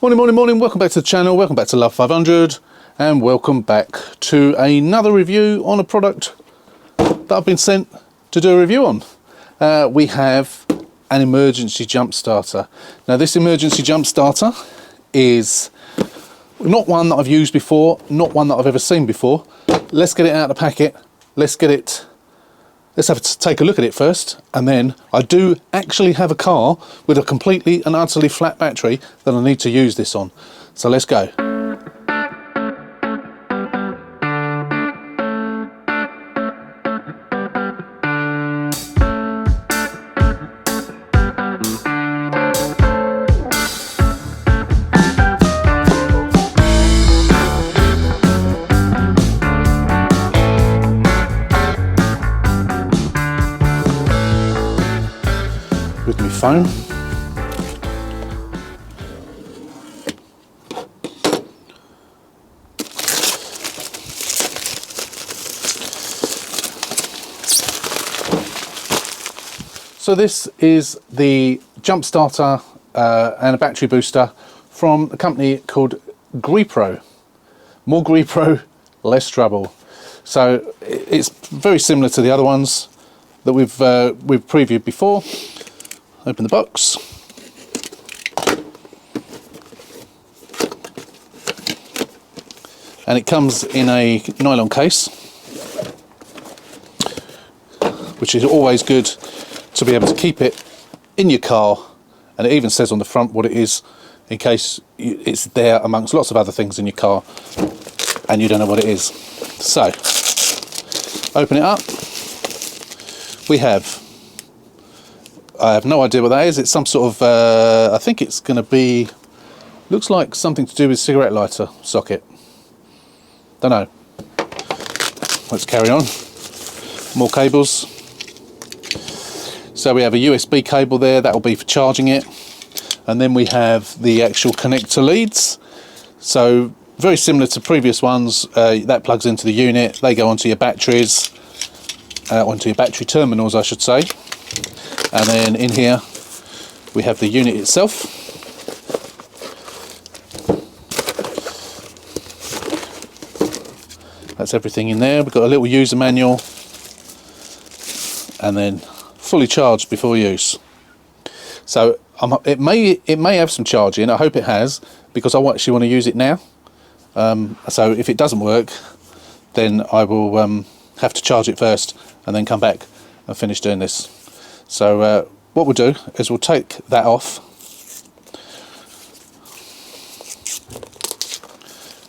Morning, welcome back to the channel, welcome back to Love 500, and welcome back to another review on a product that I've been sent to do a review on. We have an emergency jump starter. Now this emergency jump starter is not one that I've used before, not one that I've ever seen before. Let's get it out of the packet, let's have to take a look at it first, and then I do actually have a car with a completely and utterly flat battery that I need to use this on. So let's go. With my phone. So this is the jump starter and a battery booster from a company called Grepro. More Grepro, less trouble. So it's very similar to the other ones that we've previewed before. Open the box. And it comes in a nylon case, which is always good to be able to keep it in your car, and it even says on the front what it is in case it's there amongst lots of other things in your car and you don't know what it is. So open it up. I have no idea what that is. It's some sort of, I think it's going to be, looks like something to do with cigarette lighter socket. Don't know. Let's carry on. More cables. So we have a USB cable there, that will be for charging it. And then we have the actual connector leads. So very similar to previous ones, that plugs into the unit, they go onto your batteries, onto your battery terminals I should say. And then in here we have the unit itself. That's everything in there. We've got a little user manual, and then fully charged before use. So it may have some charging. I hope it has, because I actually want to use it now. So if it doesn't work, then I will have to charge it first and then come back and finish doing this. So what we'll do is we'll take that off,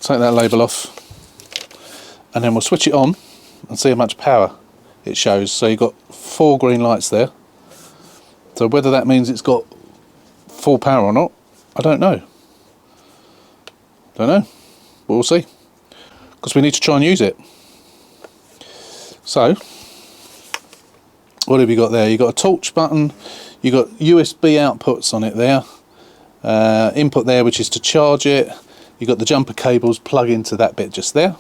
take that label off, and then we'll switch it on and see how much power it shows. So you've got 4 green lights there. So whether that means it's got full power or not, I don't know. But we'll see, because we need to try and use it. So what have you got there? You've got a torch button, you've got USB outputs on it there, input there which is to charge it, you've got the jumper cables plug into that bit just there,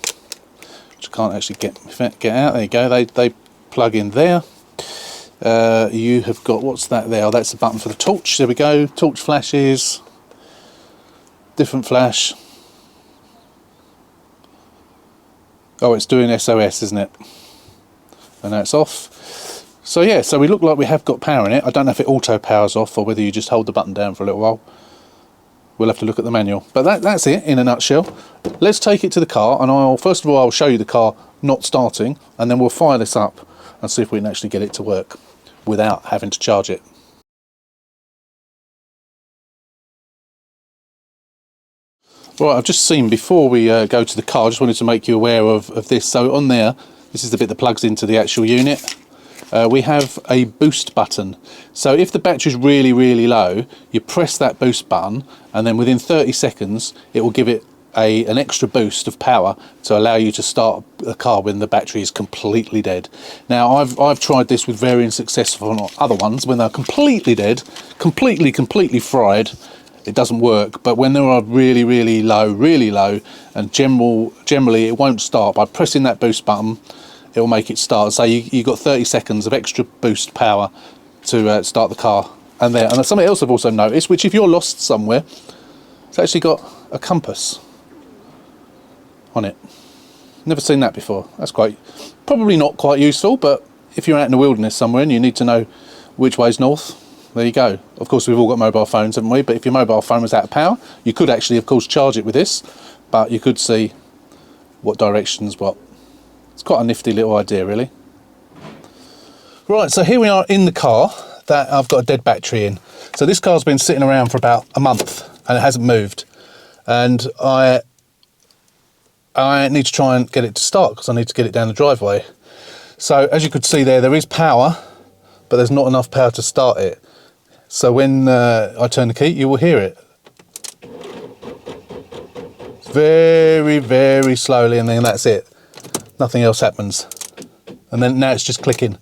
which I can't actually get out, there you go, they plug in there. You have got, what's that there? Oh, that's the button for the torch, there we go, torch flashes, different flash. Oh, it's doing SOS, isn't it? And now it's off. So yeah, so we look like we have got power in it. I don't know if it auto powers off or whether you just hold the button down for a little while. We'll have to look at the manual. But that's it in a nutshell. Let's take it to the car, and first of all I'll show you the car not starting, and then we'll fire this up and see if we can actually get it to work without having to charge it. Right, I've just seen, before we go to the car, I just wanted to make you aware of this. So on there, this is the bit that plugs into the actual unit. We have a boost button. So if the battery is really low, you press that boost button, and then within 30 seconds it will give it an extra boost of power to allow you to start a car when the battery is completely dead. Now I've tried this with varying success on other ones. When they're completely dead, completely fried, it doesn't work. But when they are really low, and generally it won't start, by pressing that boost button it will make it start. So you've got 30 seconds of extra boost power to start the car. And something else I've also noticed, which if you're lost somewhere It's actually got a compass on it. Never seen that before. That's probably not quite useful, but if you're out in the wilderness somewhere and you need to know which way's north, there you go. Of course, we've all got mobile phones, haven't we? But if your mobile phone was out of power, you could actually, of course, charge it with this, but you could see what directions what. It's quite a nifty little idea, really. Right, so here we are in the car that I've got a dead battery in. So this car's been sitting around for about a month and it hasn't moved. And I need to try and get it to start because I need to get it down the driveway. So as you could see there is power, but there's not enough power to start it. So when I turn the key, you will hear it. Very, very slowly, and then that's it. Nothing else happens. And then now it's just clicking.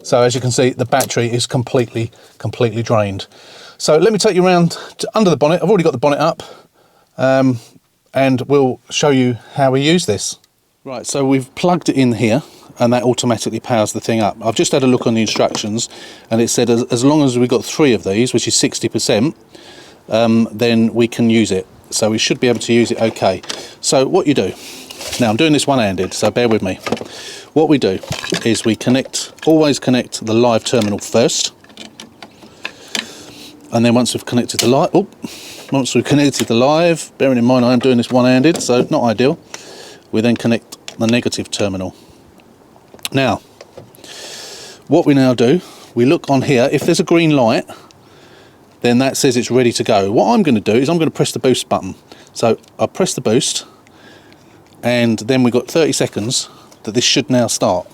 So as you can see, the battery is completely drained. So let me take you around to under the bonnet. I've already got the bonnet up. And we'll show you how we use this. Right, so we've plugged it in here and that automatically powers the thing up. I've just had a look on the instructions and it said as long as we've got 3 of these, which is 60%, then we can use it. So we should be able to use it okay. So what you do, now I'm doing this one-handed, so bear with me. What we do is we always connect the live terminal first. And then once we've connected the live, bearing in mind I am doing this one-handed, so not ideal, we then connect the negative terminal. Now, what we now do, we look on here, if there's a green light, then that says it's ready to go. What I'm going to do is I'm going to press the boost button. So I press the boost, and then we've got 30 seconds that this should now start.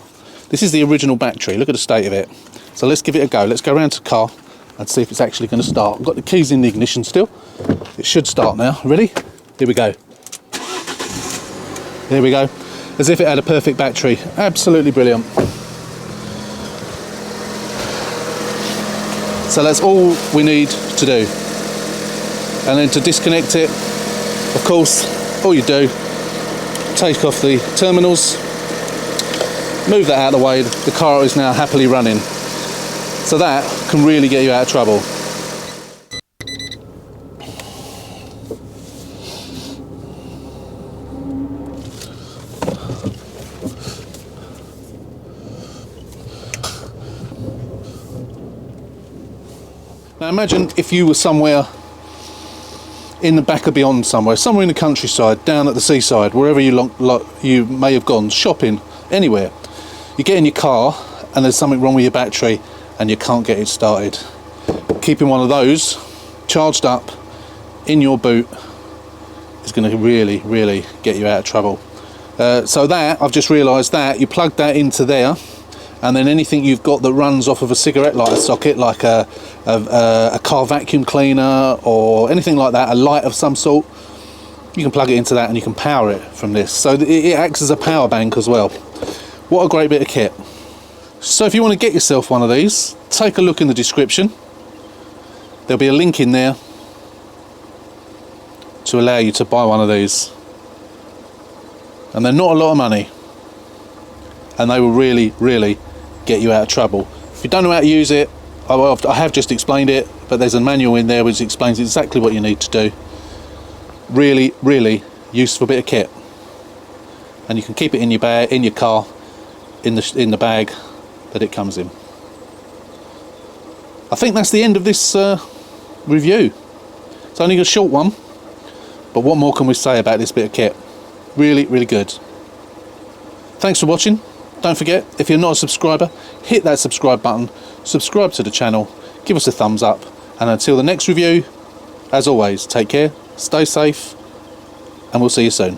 This is the original battery, look at the state of it. So let's give it a go. Let's go around to the car and see if it's actually going to start. I've got the keys in the ignition still. It should start now. Ready? Here we go. There we go. As if it had a perfect battery. Absolutely brilliant. So that's all we need to do. And then to disconnect it, of course, all you do, take off the terminals, move that out of the way. The car is now happily running. So that can really get you out of trouble. Now imagine if you were somewhere in the back of beyond somewhere in the countryside, down at the seaside, wherever you may have gone, shopping, anywhere. You get in your car and there's something wrong with your battery and you can't get it started. Keeping one of those charged up in your boot is going to really get you out of trouble. So that, I've just realised that, you plug that into there, and then anything you've got that runs off of a cigarette lighter socket, like a car vacuum cleaner or anything like that, a light of some sort, you can plug it into that and you can power it from this. So it acts as a power bank as well. What a great bit of kit. So if you want to get yourself one of these, take a look in the description. There'll be a link in there to allow you to buy one of these. And they're not a lot of money. And they will really get you out of trouble. If you don't know how to use it, I have just explained it, but there's a manual in there which explains exactly what you need to do. Really useful bit of kit. And you can keep it in your bag, in your car, in the bag that it comes in. I think that's the end of this review. It's only a short one, but what more can we say about this bit of kit? Really good. Thanks for watching. Don't forget, if you're not a subscriber, hit that subscribe button, subscribe to the channel, give us a thumbs up, and until the next review, as always, take care, stay safe, and we'll see you soon.